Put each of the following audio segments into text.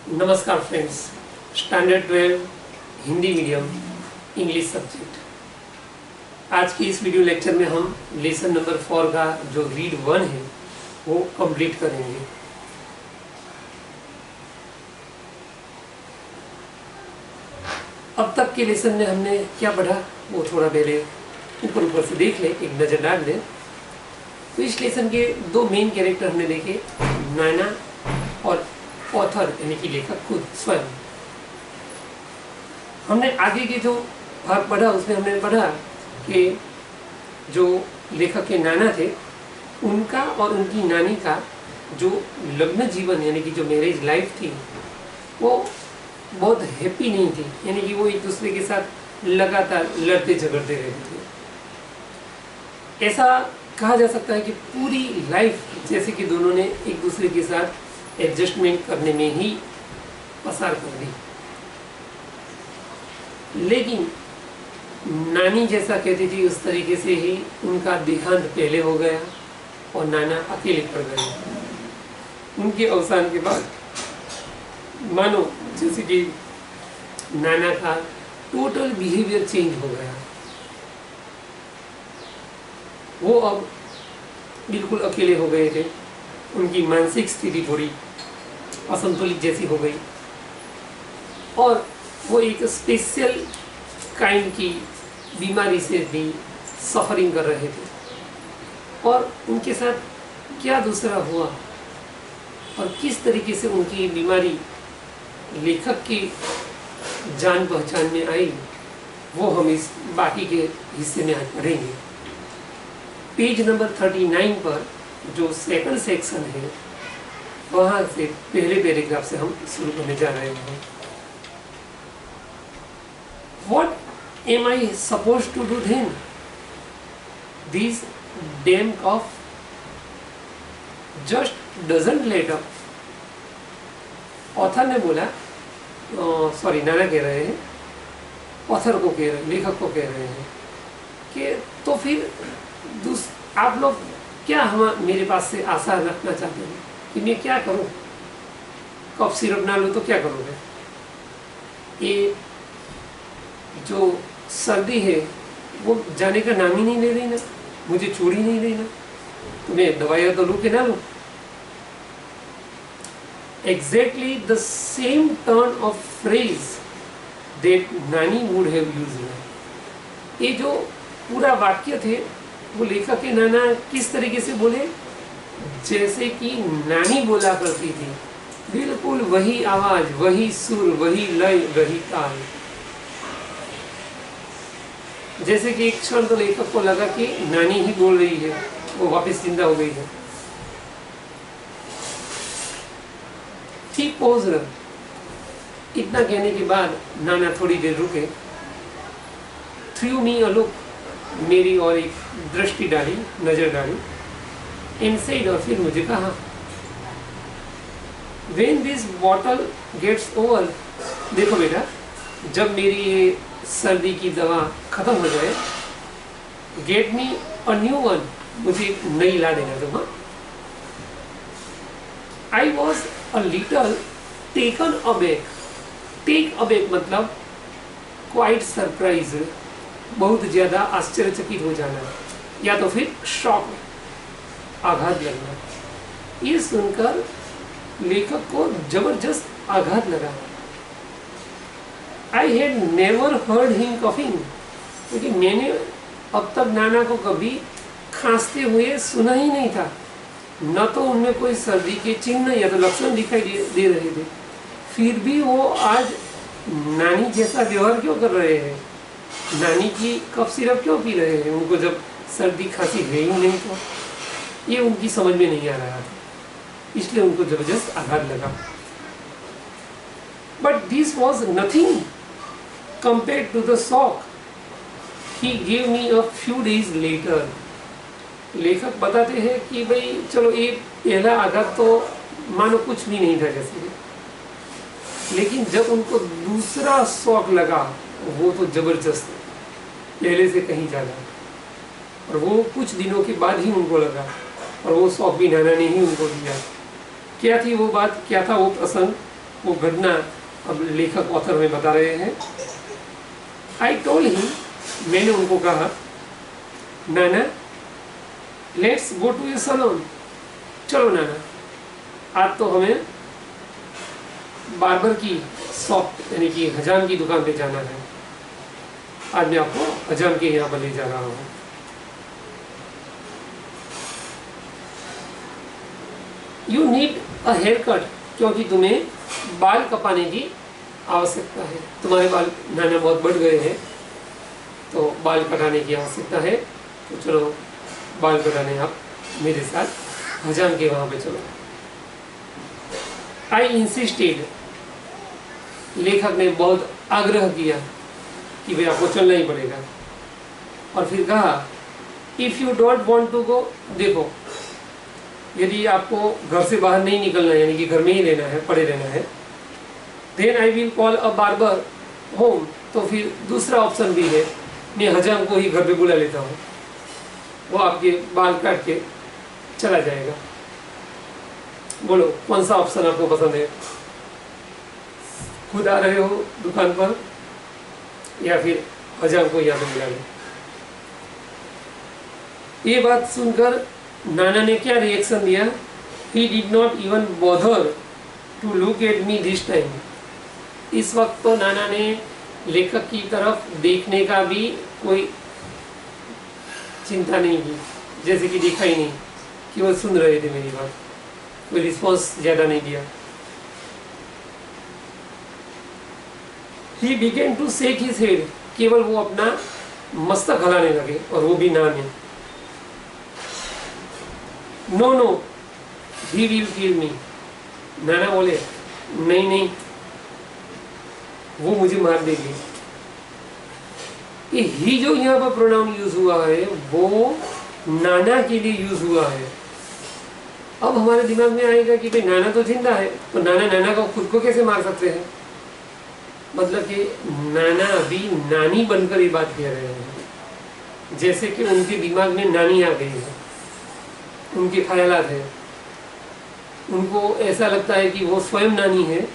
नमस्कार friends, standard 12 Hindi medium English subject. आज की इस वीडियो लेक्चर में हम लेसन नंबर 4 का जो रीड 1 है वो कंप्लीट करेंगे। अब तक के लेसन में हमने क्या पढ़ा वो थोड़ा पहले ऊपर ऊपर से देख ले, एक नज़र डाल ले। तो इस लेसन के दो मेन कैरेक्टर हमने देखे, नाना और ऑथर यानी कि लेखक खुद स्वयं। हमने आगे के जो भाग पढ़ा उसमें हमने पढ़ा कि जो लेखक के नाना थे उनका और उनकी नानी का जो लग्न जीवन यानी कि जो मैरिज लाइफ थी वो बहुत हैप्पी नहीं थी, यानी कि वो एक दूसरे के साथ लगातार लड़ते झगड़ते रहते थे। ऐसा कहा जा सकता है कि पूरी लाइफ जैसे कि दोनों ने एक दूसरे के साथ एडजस्टमेंट करने में ही पसार कर दी। लेकिन नानी जैसा कहती थी उस तरीके से ही उनका देहांत पहले हो गया और नाना अकेले पड़ गए। उनके अवसान के बाद मानो जैसे कि नाना का टोटल बिहेवियर चेंज हो गया। वो अब बिल्कुल अकेले हो गए थे। उनकी मानसिक स्थिति थोड़ी असंतुलित जैसी हो गई और वो एक स्पेशल काइंड की बीमारी से भी सफरिंग कर रहे थे। और उनके साथ क्या दूसरा हुआ और किस तरीके से उनकी बीमारी लेखक की जान पहचान में आई वो हम इस बाकी के हिस्से में आज पढ़ेंगे। पेज नंबर 39 पर जो सेकंड सेक्शन है वहां से पहले पैराग्राफ से हम शुरू करने जा रहे हैं। What am I supposed to do then? This damn cough just doesn't let up. Author ने बोला, सॉरी नाना कह रहे हैं, ऑथर को कह रहे हैं, लेखक को कह रहे हैं कि तो फिर आप लोग क्या हम मेरे पास से आशा रखना चाहते हैं कि मैं क्या करूं? कफ सिरप ना लो तो क्या करोगे? ये जो सर्दी है वो जाने का नाम ही नहीं ले रही ना, मुझे छोड़ ही नहीं रही ना, तो मैं दवाइयाँ तो लूँ कि ना लूँ? Exactly the same turn of phrase that Nani would have used. ये जो पूरा वाक्य थे वो लेखक के नाना किस तरीके से बोले, जैसे कि नानी बोला करती थी। बिल्कुल वही आवाज, वही सुर, वही लय, वही ताल। जैसे कि एक क्षण तो लेखक को लगा कि नानी ही बोल रही है, वो वापस जिंदा हो गई है। ठीक पहुंच रहा। इतना कहने के बाद नाना थोड़ी देर रुके, थ्रू मी अ लुक, मेरी और एक दृष्टि डाली, नजर डाली, इनसाइड, और फिर मुझे कहा, When this bottle gets over, देखो बेटा, जब मेरी ये सर्दी की दवा खत्म हो जाए, get me a new one, मुझे एक नई ला देना तुम। I was a little taken aback. Take aback मतलब quite surprised, बहुत ज्यादा आश्चर्यचकित हो जाना या तो फिर शॉक, आघात लगना। ये सुनकर लेखक को जबरदस्त आघात लगा। I had never heard him coughing, क्योंकि मैंने अब तक नाना को कभी खांसते हुए सुना ही नहीं था। न तो उनमें कोई सर्दी के चिन्ह या तो लक्षण दिखाई दे रहे थे, फिर भी वो आज नानी जैसा व्यवहार क्यों कर रहे हैं? नानी की कफ सिरप क्यों पी रहे हैं? उनको जब सर्दी खांसी है ही नहीं तो ये उनकी समझ में नहीं आ रहा था, इसलिए उनको जबरदस्त आघात लगा। But this was nothing compared to the shock he gave me a few days later. लेखक बताते हैं कि भाई चलो ये पहला आघात तो मानो कुछ भी नहीं था जैसे, लेकिन जब उनको दूसरा शॉक लगा वो तो जबरदस्त, पहले से कहीं ज्यादा, और वो कुछ दिनों के बाद ही उनको लगा, और वो शॉक भी नाना ने ही उनको दिया। क्या थी वो बात, क्या था वो प्रसंग, वो घटना अब लेखक ऑथर में बता रहे हैं। आई टोल्ड हिम, मैंने उनको कहा, नाना let's go to a salon, चलो नाना आज तो हमें बार्बर की शॉप यानी कि हजाम की दुकान पे जाना है, आज मैं आपको हजाम के यहाँ पर ले जा रहा हूँ। You need a hair cut, क्योंकि तुम्हें बाल कपाने की आवश्यकता है, तुम्हारे बाल नाना बहुत बढ़ गए हैं तो बाल कटाने की आवश्यकता है, तो चलो बाल कटाने आप मेरे साथ हजाम के वहाँ पे चलो। आई इंसिस्टेड, लेखक ने बहुत आग्रह किया कि भाई आपको चलना ही पड़ेगा, और फिर कहा if you don't want to go, देखो यदि आपको घर से बाहर नहीं निकलना है यानी कि घर में ही रहना है, पड़े रहना है, then I will call a barber home, तो फिर दूसरा ऑप्शन भी है, मैं हजाम को ही घर पे बुला लेता हूँ, वो आपके बाल काट के चला जाएगा। बोलो कौन सा ऑप्शन आपको पसंद है, खुद आ रहे हो दुकान पर या फिर हजाम को यहाँ पे बुला लो। ये बात सुनकर नाना ने क्या रिएक्शन दिया, he did not even bother to look at me this time. इस वक्त तो नाना ने लेखक की तरफ देखने का भी कोई चिंता नहीं की, जैसे कि देखा ही नहीं कि वो सुन रहे थे मेरी बात, कोई रिस्पॉन्स ज़्यादा नहीं दिया। He began to shake his head, केवल वो अपना मस्तक हिलाने लगे, और वो भी ना में। No no he will kill me, नाना बोले नहीं नहीं वो मुझे मार देगी। ये ही जो यहाँ पर प्रोनाउन यूज हुआ है वो नाना के लिए यूज हुआ है। अब हमारे दिमाग में आएगा कि भाई नाना तो जिंदा है, तो नाना नाना को खुद को कैसे मार सकते हैं, मतलब कि नाना अभी नानी बनकर ये बात कह रहे हैं, जैसे कि उनके दिमाग में नानी आ गई है, उनके ख्यालात हैं, उनको ऐसा लगता है कि वो स्वयं नानी है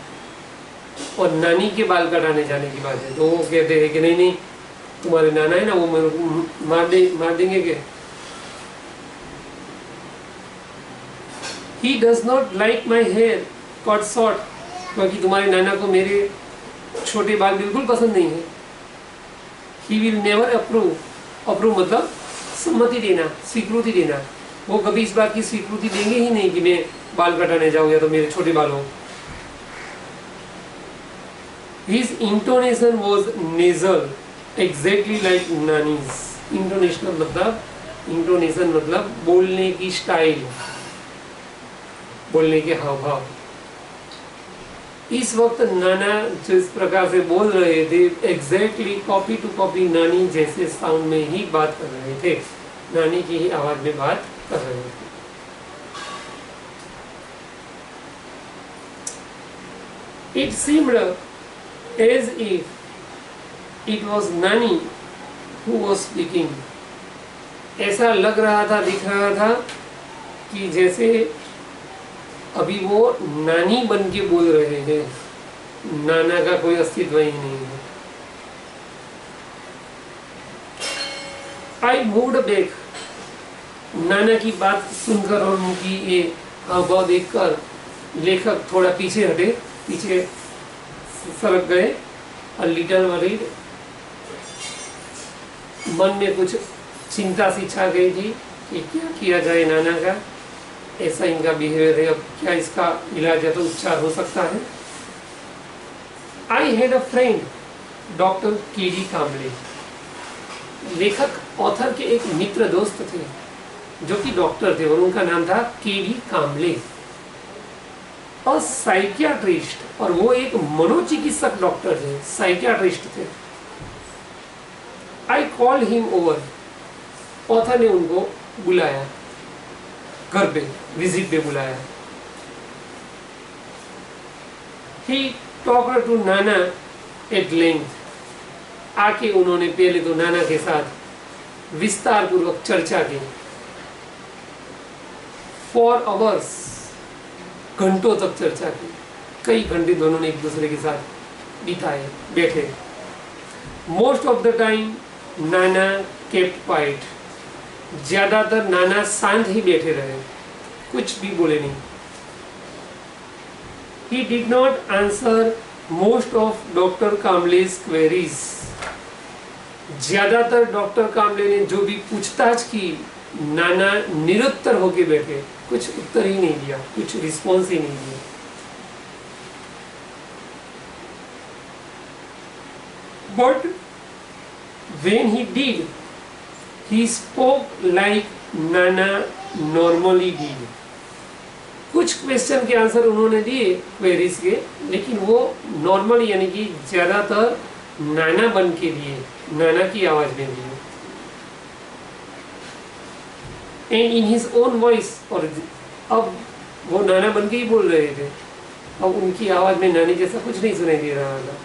और नानी के बाल कटाने जाने की बात है, तो वो कहते हैं कि नहीं नहीं तुम्हारे नाना है ना, वो मेरे को मार देंगे क्या। He does not like my hair cut short, क्योंकि तुम्हारे नाना को मेरे छोटे बाल बिल्कुल पसंद नहीं है। He will never approve, approve मतलब सम्मति देना, स्वीकृति देना, वो कभी इस बात की स्वीकृति देंगे ही नहीं कि मैं बाल कटाने जाऊँ या तो मेरे छोटे बाल हो। His intonation was nasal, exactly like Nani's. Intonation मतलब बोलने की स्टाइल, बोलने के हाव भाव। इस वक्त नाना जिस प्रकार से बोल रहे थे एग्जैक्टली कॉपी टू कॉपी नानी जैसे साउंड में ही बात कर रहे थे, नानी की ही आवाज में बात कर रहे थे। It seemed as if it was Nani who was speaking. ऐसा लग रहा था, दिख रहा था कि जैसे अभी वो नानी बन के बोल रहे हैं, नाना का कोई अस्तित्व ही नहीं है। आई मूव्ड बैक, नाना की बात सुनकर और उनकी ये हाव देखकर लेखक थोड़ा पीछे हटे, पीछे सरक गए। अ लिटिल वरीड, मन में कुछ चिंता सी छा गई थी कि क्या किया जाए नाना का, ऐसा इनका बिहेवियर है, अब क्या इसका इलाज या तो उपचार हो सकता है। I had a friend doctor KD. Kamble, लेखक ऑथर के एक मित्र दोस्त थे जो कि डॉक्टर थे और उनका नाम था के.डी. काम्बले, और साइकियाट्रिस्ट, और वो एक मनोचिकित्सक डॉक्टर थे, साइकियाट्रिस्ट थे। I call him over, author ने उनको बुलाया, घर पे विजिट पे बुलाया। He talked to Nana at length, आके उन्होंने पहले तो नाना के साथ विस्तार पूर्वक चर्चा की। फॉर आवर्स, घंटों तक चर्चा की, कई घंटे दोनों ने एक दूसरे के साथ बिताए, बैठे। Most of the time Nana kept quite, ज्यादातर नाना शांत ही बैठे रहे, कुछ भी बोले नहीं। He did not answer most of doctor कामले's queries, ज्यादातर डॉक्टर कामले ने जो भी पूछताछ की, नाना निरुत्तर होके बैठे, कुछ उत्तर ही नहीं दिया, कुछ रिस्पॉन्स ही नहीं दिया। But when he did, he spoke like Nana normally did. कुछ क्वेश्चन के आंसर उन्होंने दिए क्वेरीज के, लेकिन वो नॉर्मल यानी कि ज्यादातर नाना बन के दिए, नाना की आवाज में दिए। And in his own voice, और अब वो नाना बन के ही बोल रहे थे, अब उनकी आवाज में नानी जैसा कुछ नहीं सुनाई दे रहा था,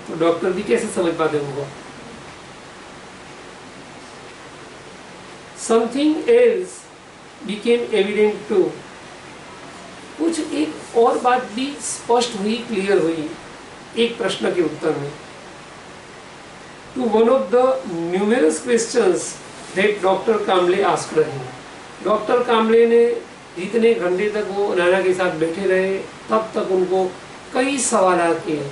तो डॉक्टर भी कैसे समझ पाते उनको। Something else became evident to, कुछ एक और बात भी स्पष्ट हुई, क्लियर हुई एक प्रश्न के उत्तर में। To one of the numerous questions that doctor Kamle asked him, doctor Kamle ने जितने घंटे तक वो नाना के साथ बैठे रहे, तब तक उनको कई सवाल किए।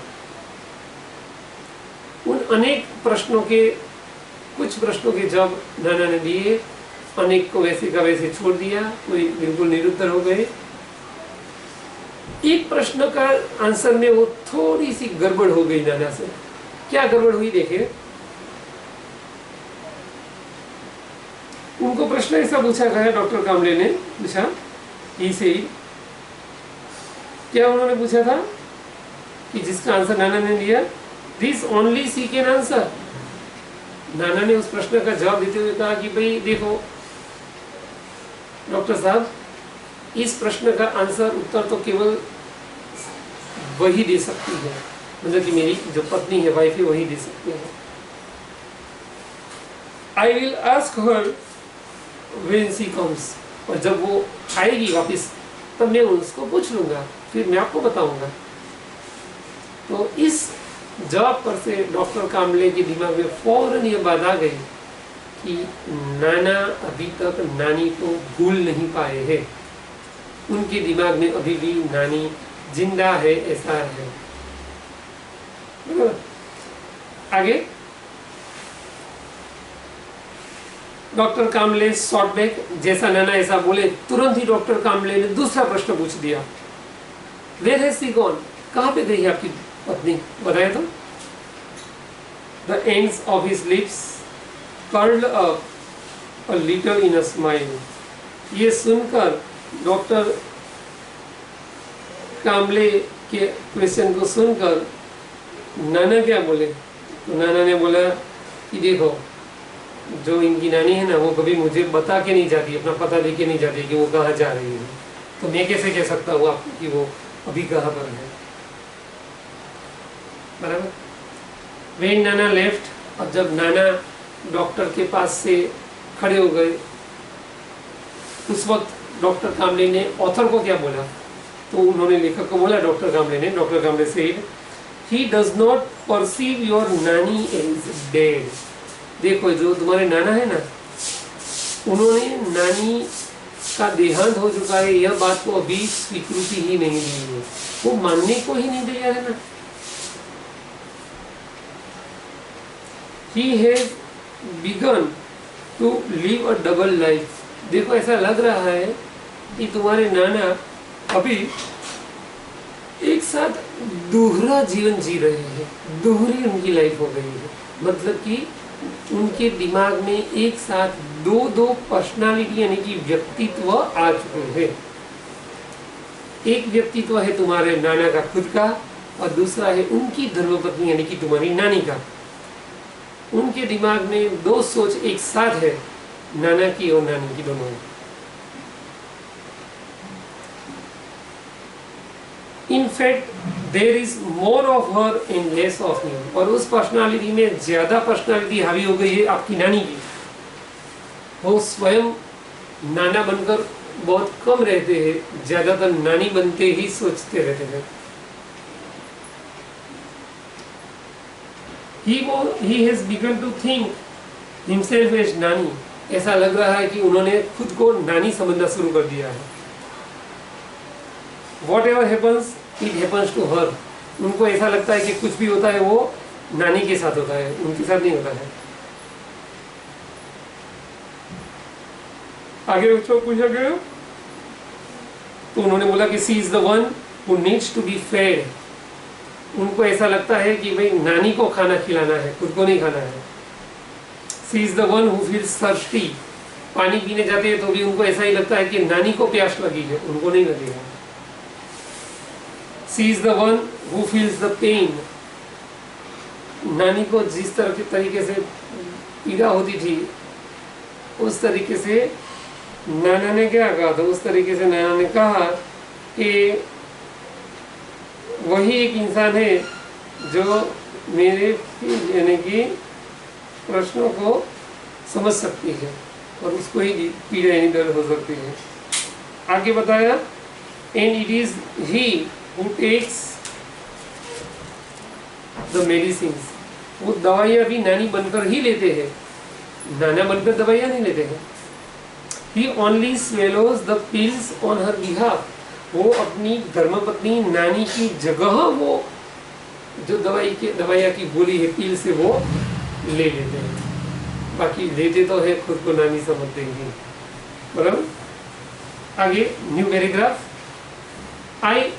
उन अनेक प्रश्नों के, कुछ प्रश्नों के जवाब नाना ने दिए, अनेक को वैसे का वैसे छोड़ दिया, कोई बिल्कुल निरुत्तर हो गए। एक प्रश्न का आंसर में वो थोड़ी सी गड़बड़ हो गई नाना से। क्या गड़बड़ हुई देखिए, उनको प्रश्न ऐसा पूछा गया, डॉक्टर कामले ने पूछा, ही से क्या उन्होंने पूछा था कि जिसका आंसर नाना ने दिया, this only she can answer. नाना ने उस प्रश्न का जवाब देते हुए कहा कि भाई देखो डॉक्टर साहब, इस प्रश्न का आंसर, उत्तर तो केवल वही दे सकती है, मतलब कि मेरी जो पत्नी है, वाइफ है, वही दे सकती है। I will ask her when she comes, और जब वो आएगी वापस तब मैं उसको पूछ लूंगा, फिर मैं आपको बताऊंगा। तो इस जवाब पर से डॉक्टर कामले के दिमाग में फौरन ये बात आ गई कि नाना अभी तक नानी को भूल नहीं पाए हैं, उनके दिमाग में अभी भी नानी जिंदा है, ऐसा है। आगे डॉक्टर कामले शॉर्ट बैक, जैसा नाना ऐसा बोले, तुरंत ही डॉक्टर कामले ने दूसरा प्रश्न पूछ दिया, वेयर हैज शी गॉन, कहाँ पे गई आपकी पत्नी, बताया तो। The ends of his lips curled up a little in a smile. ये सुनकर डॉक्टर कामले के क्वेश्चन को सुनकर नाना क्या बोले, तो नाना ने बोला कि देखो जो इनकी नानी है ना, वो कभी मुझे बता के नहीं जाती, अपना पता लेके नहीं जाती कि वो कहाँ जा रही है, तो मैं कैसे कह सकता हूँ आपको कि वो अभी कहाँ पर है, बराबर। वेन नाना लेफ्ट, और जब नाना डॉक्टर के पास से खड़े हो गए, उस वक्त डॉक्टर कामले ने ऑथर को क्या बोला, तो उन्होंने लेखक को बोला, डॉक्टर कामले ने, doctor Kamle said, he does not perceive your नानी इज डेड। देखो जो तुम्हारे नाना है ना, उन्होंने नानी का देहांत हो चुका है, यह बात को अभी स्वीकृति ही नहीं दी है, वो मानने को ही नहीं तैयार है ना। He has begun to live a double life। देखो ऐसा लग रहा है कि तुम्हारे नाना अभी एक साथ दोहरा जीवन जी रहे हैं, दोहरी उनकी लाइफ हो गई है, मतलब कि उनके दिमाग में एक साथ दो पर्सनालिटी यानी कि व्यक्तित्व आ चुके हैं। एक व्यक्तित्व है तुम्हारे नाना का खुद का, और दूसरा है उनकी धर्मपत्नी यानी कि तुम्हारी नानी का। उनके दिमाग में दो सोच एक साथ है, नाना की और नानी की, दोनों। In fact, there is more of her and less of him। और उस पर्सनालिटी में ज्यादा पर्सनालिटी हावी हो गई है आपकी नानी की। वो स्वयं नाना बनकर बहुत कम रहते हैं, ज्यादातर नानी बनते ही सोचते रहते हैं। he has begun to think himself as नानी. ऐसा लग रहा है कि उन्होंने खुद को नानी समझना शुरू कर दिया है. Whatever happens, it happens to her. उनको ऐसा लगता है कि कुछ भी होता है वो नानी के साथ होता है, उनके साथ नहीं होता है. आगे उसको पूछा गया तो उन्होंने बोला कि she is the one who needs to be fed. उनको ऐसा लगता है कि भाई नानी को खाना खिलाना है, खुद को नहीं खाना है. She is the one who feels thirsty. पानी पीने जाते हैं तो भी उनको ऐसा ही लगता है कि नानी को प्यास लगी है, उनको नहीं लगी है. She is the one who feels the pain. नानी को जिस तरह के तरीके से पीड़ा होती थी उस तरीके से नाना ने क्या कहा था, उस तरीके से नाना ने कहा कि वही एक इंसान है जो मेरे यानी कि प्रश्नों को समझ सकती है और उसको ही पीड़ा यानी दर्द हो सकती है. आगे बताया and it is he who takes the medicines. वो दवाइयाँ भी नानी बनकर ही लेते हैं, नाना बनकर दवाइयाँ नहीं लेते हैं. He only swallows the pills on her behalf. वो अपनी धर्मपत्नी नानी की जगह वो जो दवाइयाँ की गोली है पिल से वो ले लेते हैं. बाकी लेते तो है, खुद को नानी समझते हैं. बराबर. आगे new paragraph. I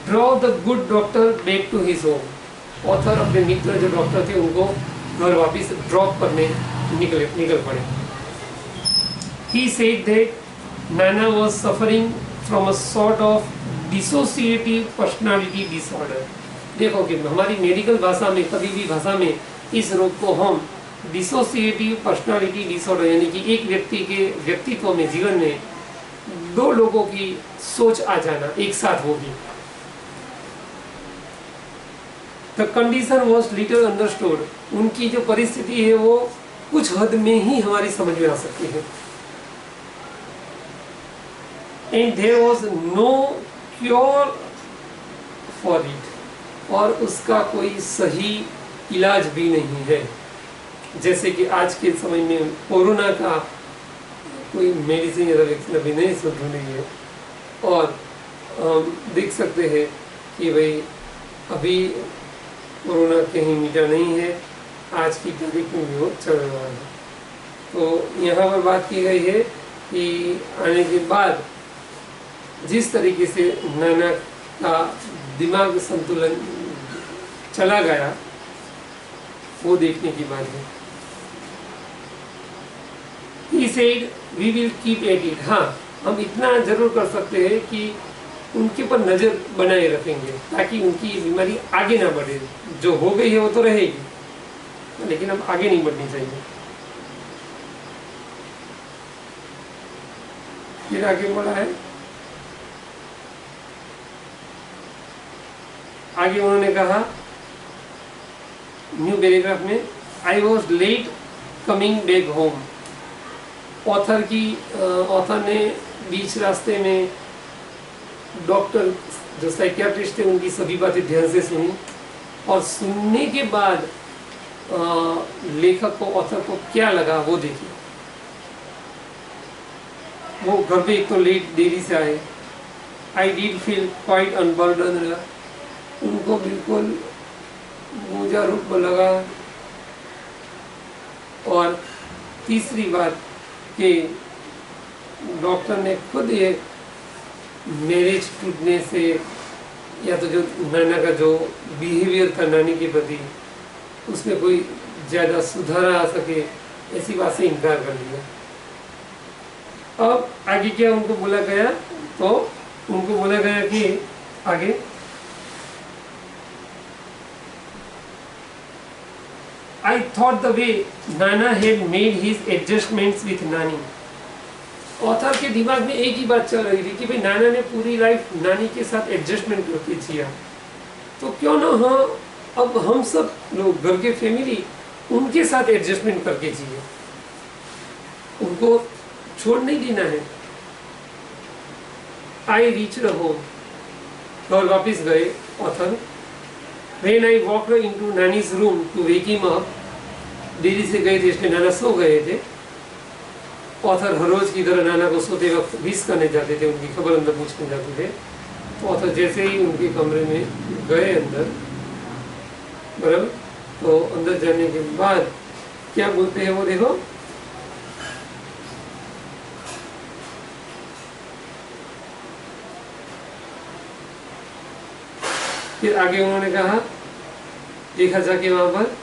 draw the good doctor back to his home. Author अपने मित्र जो डॉक्टर थे उनको घर वापस ड्रॉप करने निकल पड़े. He said that Nana was suffering from a sort of dissociative personality disorder. देखो कि हमारी मेडिकल भाषा में, कभी भी भाषा में इस रोग को हम डिसोसिएटिव पर्सनालिटी डिसऑर्डर यानी कि एक व्यक्ति के व्यक्तित्व में, जीवन में दो लोगों की सोच आ जाना एक साथ होगी. The condition was little understood. उनकी जो परिस्थिति है वो कुछ हद में ही हमारी समझ में आ सकती है. And there was no cure for it. और उसका कोई सही इलाज भी नहीं है. जैसे कि आज के समय में कोरोना का कोई मेडिसिन या वैक्सीन अभी नहीं शुरू नहीं है और देख सकते हैं कि भाई अभी कोरोना कहीं मिटा नहीं है, आज की तारीख में भी वो चल रहा है. तो यहाँ पर बात की गई है कि आने के बाद जिस तरीके से नाना का दिमाग संतुलन चला गया वो देखने की बात है. He said, we will keep at it. हाँ, हम इतना जरूर कर सकते हैं कि उनके पर नजर बनाए रखेंगे ताकि उनकी बीमारी आगे ना बढ़े. जो हो गई है वो तो रहेगी लेकिन अब आगे नहीं बढ़नी चाहिए. फिर आगे बढ़ा है. आगे उन्होंने कहा न्यू पैराग्राफ में, I was late coming back home. Author ने बीच रास्ते में डॉक्टर जो साइकियाट्रिस्ट थे उनकी सभी बातें ध्यान से सुनी और सुनने के बाद लेखक को, ऑथर को क्या लगा वो देखिए. वो घर पे एक तो लेट देरी से आए. I did feel quite unburden. उनको बिल्कुल बोझा रूप लगा. और तीसरी बात कि डॉक्टर ने खुद ये मैरिज टूटने से या तो जो नाना का जो बिहेवियर था नानी के प्रति उसमें कोई ज़्यादा सुधार आ सके ऐसी बात से इनकार कर दिया. अब आगे क्या उनको बोला गया, तो उनको बोला गया कि आगे I thought the way Nana had made his adjustments with Nani. Author के दिमाग में एक ही बात चल रही थी कि भाई नाना ने पूरी लाइफ नानी के साथ एडजस्टमेंट करके जिया, तो क्यों ना हाँ अब हम सब लोग घर के फैमिली उनके साथ एडजस्टमेंट करके जिए, उनको छोड़ नहीं देना है. I reach home. घर वापिस गए author. When I walked into Nani's room to wake him up, देरी से गए थे इसलिए नाना सो गए थे। ऑथर हर रोज की तरह नाना को सोते वक्त विश करने जाते थे, उनकी खबर अंदर पूछने जाते थे। ऑथर जैसे ही उनके कमरे में गए अंदर, बराबर, तो अंदर जाने के बाद क्या बोलते हैं वो देखो, फिर आगे उन्होंने कहा, देखा जाके वहां पर,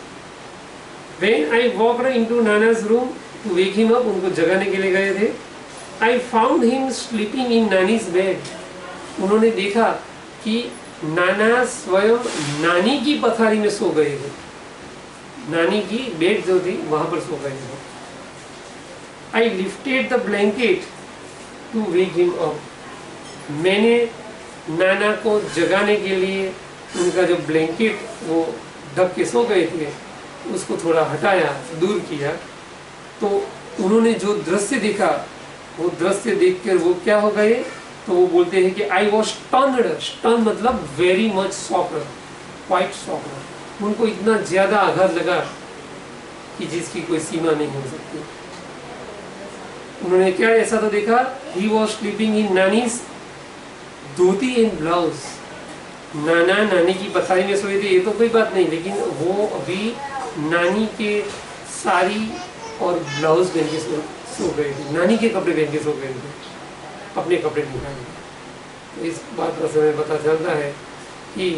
When I walked into Nana's room to wake him up, उनको जगाने के लिए गए थे, I found him sleeping in Nani's bed. उन्होंने देखा कि नाना स्वयं नानी की पथारी में सो गए थे, नानी की बेड जो थी वहां पर सो गए थे। I lifted the blanket to wake him up. मैंने नाना को जगाने के लिए उनका जो ब्लैंकेट वो ढक के सो गए थे उसको थोड़ा हटाया, दूर किया, तो उन्होंने जो दृश्य देखा वो दृश्य देखकर वो क्या हो गए, तो वो बोलते हैं कि आई वॉज स्टन्ड। स्टन मतलब very much shocked, quite shocked. उनको इतना ज्यादा आघात लगा कि जिसकी कोई सीमा नहीं हो सकती। उन्होंने क्या ऐसा तो देखा, he was sleeping in nannies dhoti and blouse. नाना नानी की पथारी में सोए थे ये तो कोई बात नहीं, लेकिन वो अभी नानी के साड़ी और ब्लाउज पहन के सो गए थे, नानी के कपड़े पहन के सो गए थे, अपने कपड़े नहीं पहने। तो इस बात का समय पता चलता है कि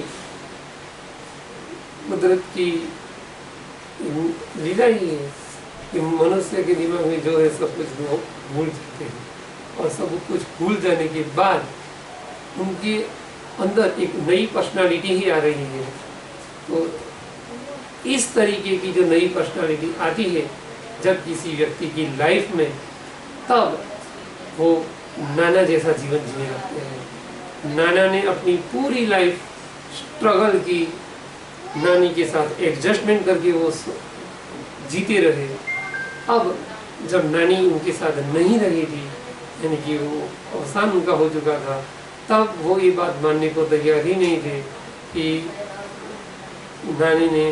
कुदरत की लीला ही है कि मनुष्य के दिमाग में जो है सब कुछ भूल जाते हैं, और सब कुछ भूल जाने के बाद उनके अंदर एक नई पर्सनालिटी ही आ रही है। तो इस तरीके की जो नई पर्सनालिटी आती है जब किसी व्यक्ति की लाइफ में, तब वो नाना जैसा जीवन जीने लगते हैं। नाना ने अपनी पूरी लाइफ स्ट्रगल की, नानी के साथ एडजस्टमेंट करके वो जीते रहे। अब जब नानी उनके साथ नहीं रही थी, यानी कि वो अवसान उनका हो चुका था, तब वो ये बात मानने को तैयार ही नहीं थे कि नानी ने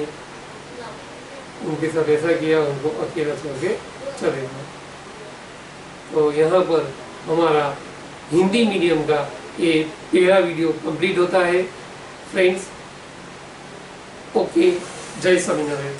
उनके साथ ऐसा किया, उनको अकेला छोड़ के चले गए। तो यहाँ पर हमारा हिंदी मीडियम का ये पहला वीडियो कंप्लीट होता है फ्रेंड्स। ओके, जय स्वामीनारायण।